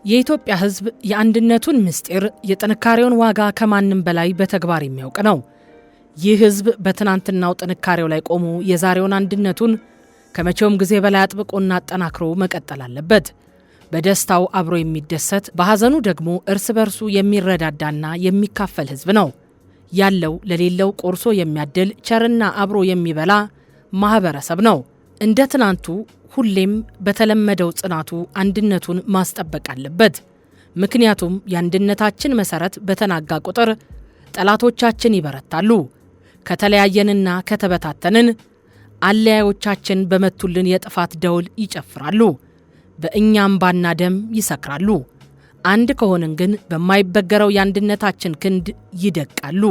የኢትዮጵያ ሕዝብ የአንድነቱን ምስጢር የጥንካሬውን ዋጋ ከማንም በላይ በተግባር የሚያውቅ ነው። ይህ ሕዝብ በትናንትናው ጥንካሬው ላይ ቆሞ የዛሬውን አንድነቱን ከመቼውም ጊዜ በላይ አጥብቆና አጠናክሮ መቀጠል አለበት። በደስታው አብሮ የሚደሰት በሐዘኑ ደግሞ እርስ በርሱ የሚረዳዳና የሚካፈል ሕዝብ ነው። ያለው ለሌለው ቆርሶ የሚያድል ቸርና አብሮ የሚበላ ማህበረሰብ ነው። እንደ ትናንቱ ሁሌም በተለመደው ጽናቱ አንድነቱን ማስጠበቅ አለበት። ምክንያቱም የአንድነታችን መሰረት በተናጋ ቁጥር ጠላቶቻችን ይበረታሉ። ከተለያየንና ከተበታተንን አለያዮቻችን በመቱልን የጥፋት ደውል ይጨፍራሉ። በእኛም ባና ደም ይሰክራሉ። አንድ ከሆንን ግን በማይበገረው የአንድነታችን ክንድ ይደቃሉ።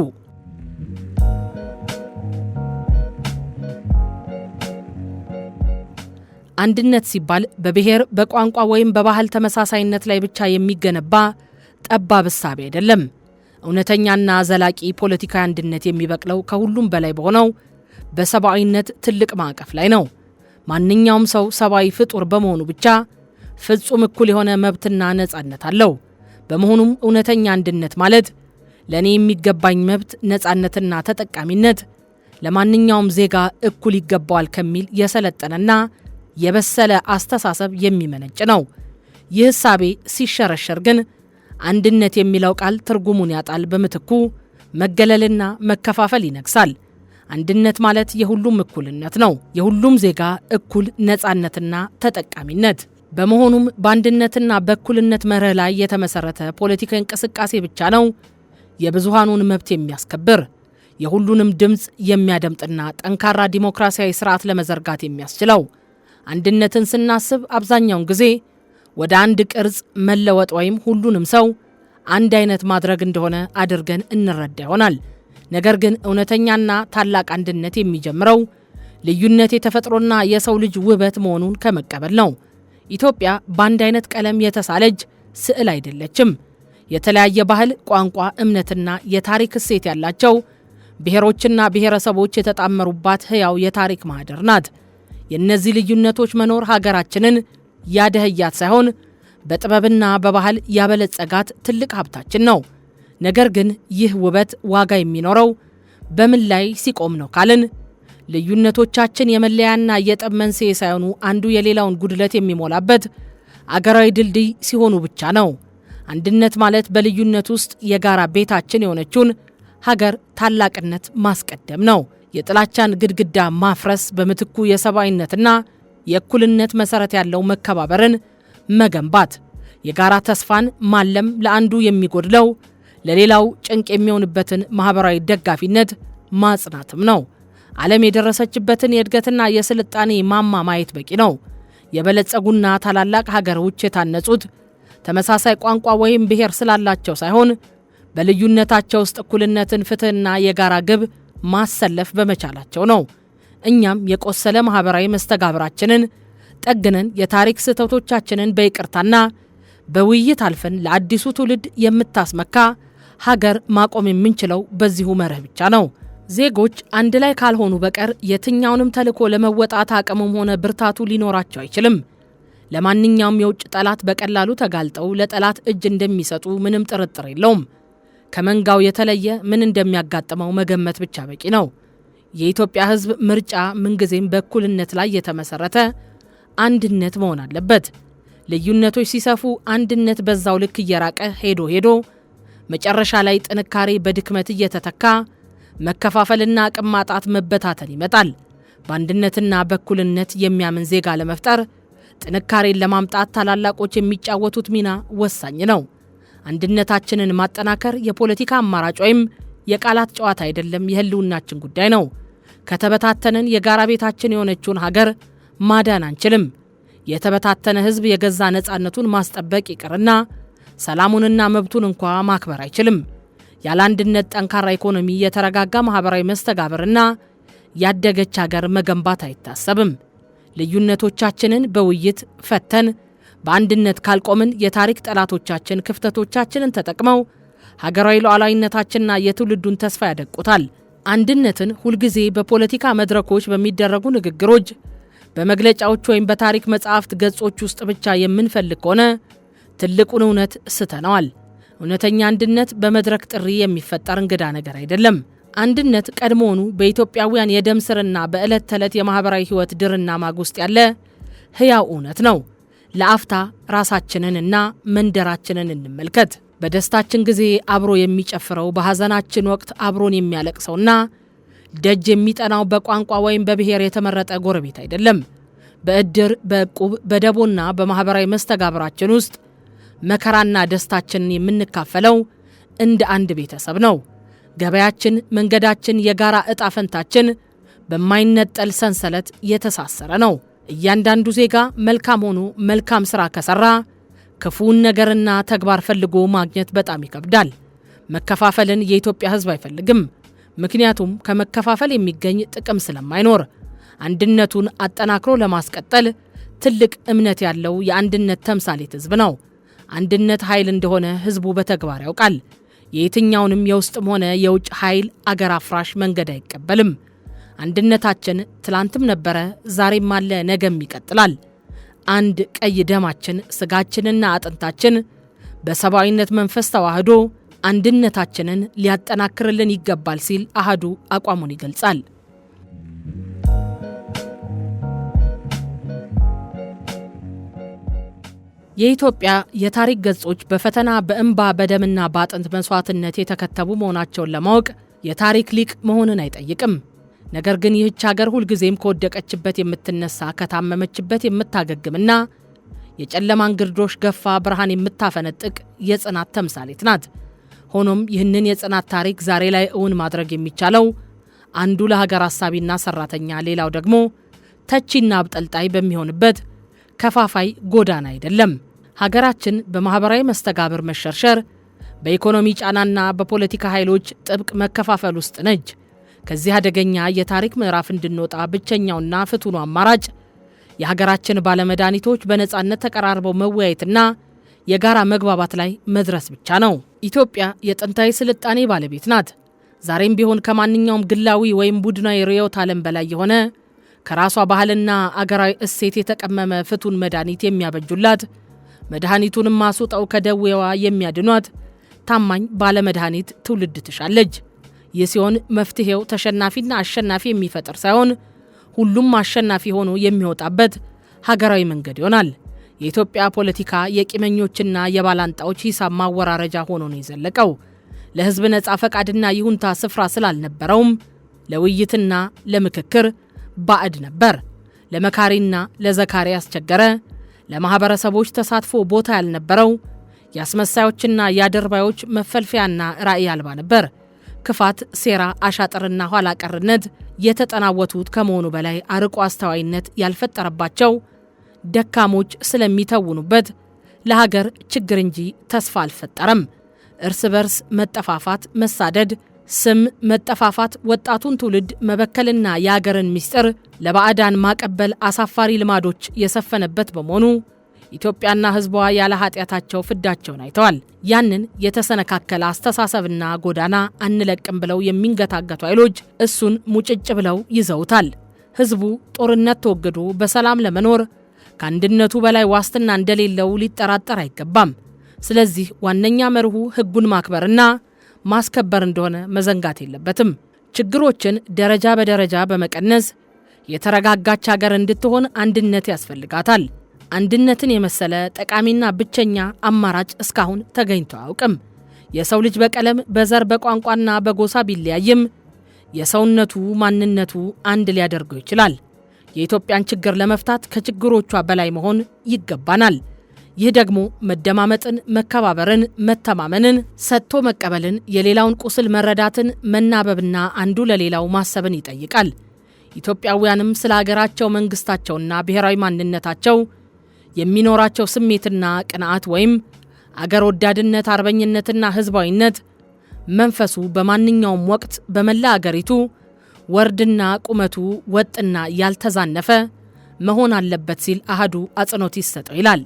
አንድነት ሲባል በብሔር በቋንቋ ወይም በባህል ተመሳሳይነት ላይ ብቻ የሚገነባ ጠባብ እሳቤ አይደለም። እውነተኛና ዘላቂ ፖለቲካዊ አንድነት የሚበቅለው ከሁሉም በላይ በሆነው በሰብአዊነት ትልቅ ማዕቀፍ ላይ ነው። ማንኛውም ሰው ሰብአዊ ፍጡር በመሆኑ ብቻ ፍጹም እኩል የሆነ መብትና ነጻነት አለው። በመሆኑም እውነተኛ አንድነት ማለት ለእኔ የሚገባኝ መብት፣ ነጻነትና ተጠቃሚነት ለማንኛውም ዜጋ እኩል ይገባዋል ከሚል የሰለጠነና የበሰለ አስተሳሰብ የሚመነጭ ነው። ይህ እሳቤ ሲሸረሸር ግን አንድነት የሚለው ቃል ትርጉሙን ያጣል። በምትኩ መገለልና መከፋፈል ይነግሳል። አንድነት ማለት የሁሉም እኩልነት ነው። የሁሉም ዜጋ እኩል ነጻነትና ተጠቃሚነት። በመሆኑም በአንድነትና በእኩልነት መርህ ላይ የተመሰረተ ፖለቲካዊ እንቅስቃሴ ብቻ ነው የብዙሃኑን መብት የሚያስከብር፣ የሁሉንም ድምፅ የሚያደምጥና ጠንካራ ዲሞክራሲያዊ ስርዓት ለመዘርጋት የሚያስችለው። አንድነትን ስናስብ አብዛኛውን ጊዜ ወደ አንድ ቅርጽ መለወጥ ወይም ሁሉንም ሰው አንድ አይነት ማድረግ እንደሆነ አድርገን እንረዳ ይሆናል። ነገር ግን እውነተኛና ታላቅ አንድነት የሚጀምረው ልዩነት የተፈጥሮና የሰው ልጅ ውበት መሆኑን ከመቀበል ነው። ኢትዮጵያ በአንድ አይነት ቀለም የተሳለች ስዕል አይደለችም። የተለያየ ባህል፣ ቋንቋ፣ እምነትና የታሪክ እሴት ያላቸው ብሔሮችና ብሔረሰቦች የተጣመሩባት ሕያው የታሪክ ማህደር ናት። የእነዚህ ልዩነቶች መኖር ሀገራችንን ያደህያት ሳይሆን በጥበብና በባህል ያበለጸጋት ትልቅ ሀብታችን ነው። ነገር ግን ይህ ውበት ዋጋ የሚኖረው በምን ላይ ሲቆም ነው ካልን ልዩነቶቻችን የመለያና የጠብ መንስኤ ሳይሆኑ አንዱ የሌላውን ጉድለት የሚሞላበት አገራዊ ድልድይ ሲሆኑ ብቻ ነው። አንድነት ማለት በልዩነት ውስጥ የጋራ ቤታችን የሆነችውን ሀገር ታላቅነት ማስቀደም ነው። የጥላቻን ግድግዳ ማፍረስ፣ በምትኩ የሰብአዊነትና የእኩልነት መሰረት ያለው መከባበርን መገንባት፣ የጋራ ተስፋን ማለም፣ ለአንዱ የሚጎድለው ለሌላው ጭንቅ የሚሆንበትን ማህበራዊ ደጋፊነት ማጽናትም ነው። ዓለም የደረሰችበትን የእድገትና የስልጣኔ ማማ ማየት በቂ ነው። የበለጸጉና ታላላቅ ሀገሮች የታነጹት ተመሳሳይ ቋንቋ ወይም ብሔር ስላላቸው ሳይሆን በልዩነታቸው ውስጥ እኩልነትን፣ ፍትህና የጋራ ግብ ማሰለፍ በመቻላቸው ነው። እኛም የቆሰለ ማህበራዊ መስተጋብራችንን ጠግነን የታሪክ ስህተቶቻችንን በይቅርታና በውይይት አልፈን ለአዲሱ ትውልድ የምታስመካ ሀገር ማቆም የምንችለው በዚሁ መርህ ብቻ ነው። ዜጎች አንድ ላይ ካልሆኑ በቀር የትኛውንም ተልዕኮ ለመወጣት አቅሙም ሆነ ብርታቱ ሊኖራቸው አይችልም። ለማንኛውም የውጭ ጠላት በቀላሉ ተጋልጠው ለጠላት እጅ እንደሚሰጡ ምንም ጥርጥር የለውም። ከመንጋው የተለየ ምን እንደሚያጋጥመው መገመት ብቻ በቂ ነው። የኢትዮጵያ ሕዝብ ምርጫ ምንጊዜም በእኩልነት ላይ የተመሰረተ አንድነት መሆን አለበት። ልዩነቶች ሲሰፉ አንድነት በዛው ልክ እየራቀ ሄዶ መጨረሻ ላይ ጥንካሬ በድክመት እየተተካ መከፋፈልና አቅም ማጣት፣ መበታተን ይመጣል። በአንድነትና በእኩልነት የሚያምን ዜጋ ለመፍጠር ጥንካሬን ለማምጣት ታላላቆች የሚጫወቱት ሚና ወሳኝ ነው። አንድነታችንን ማጠናከር የፖለቲካ አማራጭ ወይም የቃላት ጨዋታ አይደለም፣ የህልውናችን ጉዳይ ነው። ከተበታተንን የጋራ ቤታችን የሆነችውን ሀገር ማዳን አንችልም። የተበታተነ ህዝብ የገዛ ነጻነቱን ማስጠበቅ ይቅርና ሰላሙንና መብቱን እንኳ ማክበር አይችልም። ያለ አንድነት ጠንካራ ኢኮኖሚ፣ የተረጋጋ ማህበራዊ መስተጋብርና ያደገች ሀገር መገንባት አይታሰብም። ልዩነቶቻችንን በውይይት ፈተን በአንድነት ካልቆምን የታሪክ ጠላቶቻችን ክፍተቶቻችንን ተጠቅመው ሀገራዊ ሉዓላዊነታችንና የትውልዱን ተስፋ ያደቁታል። አንድነትን ሁልጊዜ በፖለቲካ መድረኮች በሚደረጉ ንግግሮች፣ በመግለጫዎች ወይም በታሪክ መጻሕፍት ገጾች ውስጥ ብቻ የምንፈልግ ከሆነ ትልቁን እውነት ስተነዋል። እውነተኛ አንድነት በመድረክ ጥሪ የሚፈጠር እንግዳ ነገር አይደለም። አንድነት ቀድሞውኑ በኢትዮጵያውያን የደም ስርና በዕለት ተዕለት የማህበራዊ ህይወት ድርና ማግ ውስጥ ያለ ህያው እውነት ነው። ለአፍታ ራሳችንንና መንደራችንን እንመልከት። በደስታችን ጊዜ አብሮ የሚጨፍረው፣ በሐዘናችን ወቅት አብሮን የሚያለቅሰውና ደጅ የሚጠናው በቋንቋ ወይም በብሔር የተመረጠ ጎረቤት አይደለም። በእድር፣ በዕቁብ፣ በደቦና በማህበራዊ መስተጋብራችን ውስጥ መከራና ደስታችንን የምንካፈለው እንደ አንድ ቤተሰብ ነው። ገበያችን፣ መንገዳችን፣ የጋራ ዕጣ ፈንታችን በማይነጠል ሰንሰለት የተሳሰረ ነው። እያንዳንዱ ዜጋ መልካም ሆኖ መልካም ሥራ ከሠራ ክፉን ነገርና ተግባር ፈልጎ ማግኘት በጣም ይከብዳል። መከፋፈልን የኢትዮጵያ ሕዝብ አይፈልግም። ምክንያቱም ከመከፋፈል የሚገኝ ጥቅም ስለማይኖር። አንድነቱን አጠናክሮ ለማስቀጠል ትልቅ እምነት ያለው የአንድነት ተምሳሌት ሕዝብ ነው። አንድነት ኃይል እንደሆነ ሕዝቡ በተግባር ያውቃል። የየትኛውንም የውስጥም ሆነ የውጭ ኃይል አገር አፍራሽ መንገድ አይቀበልም። አንድነታችን ትላንትም ነበረ፣ ዛሬም አለ፣ ነገም ይቀጥላል። አንድ ቀይ ደማችን፣ ስጋችንና አጥንታችን በሰብአዊነት መንፈስ ተዋህዶ አንድነታችንን ሊያጠናክርልን ይገባል ሲል አሃዱ አቋሙን ይገልጻል። የኢትዮጵያ የታሪክ ገጾች በፈተና በእንባ በደምና በአጥንት መስዋዕትነት የተከተቡ መሆናቸውን ለማወቅ የታሪክ ሊቅ መሆንን አይጠይቅም። ነገር ግን ይህች ሀገር ሁልጊዜም ከወደቀችበት የምትነሳ፣ ከታመመችበት የምታገግምና የጨለማን ግርዶሽ ገፋ ብርሃን የምታፈነጥቅ የጽናት ተምሳሌት ናት። ሆኖም ይህንን የጽናት ታሪክ ዛሬ ላይ እውን ማድረግ የሚቻለው አንዱ ለሀገር አሳቢና ሰራተኛ፣ ሌላው ደግሞ ተቺና አብጠልጣይ በሚሆንበት ከፋፋይ ጎዳና አይደለም። ሀገራችን በማህበራዊ መስተጋብር መሸርሸር፣ በኢኮኖሚ ጫናና በፖለቲካ ኃይሎች ጥብቅ መከፋፈል ውስጥ ነች። ከዚህ አደገኛ የታሪክ ምዕራፍ እንድንወጣ ብቸኛውና ፍቱኑ አማራጭ የሀገራችን ባለመድኃኒቶች በነጻነት ተቀራርበው መወያየትና የጋራ መግባባት ላይ መድረስ ብቻ ነው። ኢትዮጵያ የጥንታዊ ስልጣኔ ባለቤት ናት። ዛሬም ቢሆን ከማንኛውም ግላዊ ወይም ቡድናዊ ርዕዮተ ዓለም በላይ የሆነ ከራሷ ባህልና አገራዊ እሴት የተቀመመ ፍቱን መድኃኒት የሚያበጁላት፣ መድኃኒቱንም ማስውጠው ከደዌዋ የሚያድኗት ታማኝ ባለመድኃኒት ትውልድ ትሻለች። ይህ ሲሆን መፍትሄው ተሸናፊና አሸናፊ የሚፈጥር ሳይሆን ሁሉም አሸናፊ ሆኖ የሚወጣበት ሀገራዊ መንገድ ይሆናል። የኢትዮጵያ ፖለቲካ የቂመኞችና የባላንጣዎች ሂሳብ ማወራረጃ ሆኖ ነው የዘለቀው። ለሕዝብ ነጻ ፈቃድና ይሁንታ ስፍራ ስላልነበረውም ለውይይትና ለምክክር ባዕድ ነበር። ለመካሪና ለዘካሪ ያስቸገረ፣ ለማህበረሰቦች ተሳትፎ ቦታ ያልነበረው፣ የአስመሳዮችና የአደርባዮች መፈልፈያና ራዕይ አልባ ነበር። ክፋት፣ ሴራ፣ አሻጥርና ኋላ ቀርነት የተጠናወቱት ከመሆኑ በላይ አርቆ አስተዋይነት ያልፈጠረባቸው ደካሞች ስለሚተውኑበት ለሀገር ችግር እንጂ ተስፋ አልፈጠረም። እርስ በርስ መጠፋፋት፣ መሳደድ፣ ስም መጠፋፋት፣ ወጣቱን ትውልድ መበከልና የአገርን ምስጢር ለባዕዳን ማቀበል አሳፋሪ ልማዶች የሰፈነበት በመሆኑ ኢትዮጵያና ሕዝቧ ያለ ኃጢአታቸው ፍዳቸውን አይተዋል። ያንን የተሰነካከለ አስተሳሰብና ጎዳና አንለቅም ብለው የሚንገታገቱ ኃይሎች እሱን ሙጭጭ ብለው ይዘውታል። ሕዝቡ ጦርነት ተወግዶ በሰላም ለመኖር ከአንድነቱ በላይ ዋስትና እንደሌለው ሊጠራጠር አይገባም። ስለዚህ ዋነኛ መርሁ ሕጉን ማክበርና ማስከበር እንደሆነ መዘንጋት የለበትም። ችግሮችን ደረጃ በደረጃ በመቀነስ የተረጋጋች ሀገር እንድትሆን አንድነት ያስፈልጋታል። አንድነትን የመሰለ ጠቃሚና ብቸኛ አማራጭ እስካሁን ተገኝቶ አያውቅም። የሰው ልጅ በቀለም፣ በዘር፣ በቋንቋና በጎሳ ቢለያይም የሰውነቱ ማንነቱ አንድ ሊያደርገው ይችላል። የኢትዮጵያን ችግር ለመፍታት ከችግሮቿ በላይ መሆን ይገባናል። ይህ ደግሞ መደማመጥን፣ መከባበርን፣ መተማመንን፣ ሰጥቶ መቀበልን፣ የሌላውን ቁስል መረዳትን፣ መናበብና አንዱ ለሌላው ማሰብን ይጠይቃል። ኢትዮጵያውያንም ስለ ሀገራቸው መንግስታቸውና ብሔራዊ ማንነታቸው የሚኖራቸው ስሜትና ቅንዓት ወይም አገር ወዳድነት፣ አርበኝነትና ህዝባዊነት መንፈሱ በማንኛውም ወቅት በመላ አገሪቱ ወርድና ቁመቱ ወጥና ያልተዛነፈ መሆን አለበት ሲል አሃዱ አጽንኦት ይሰጠው ይላል።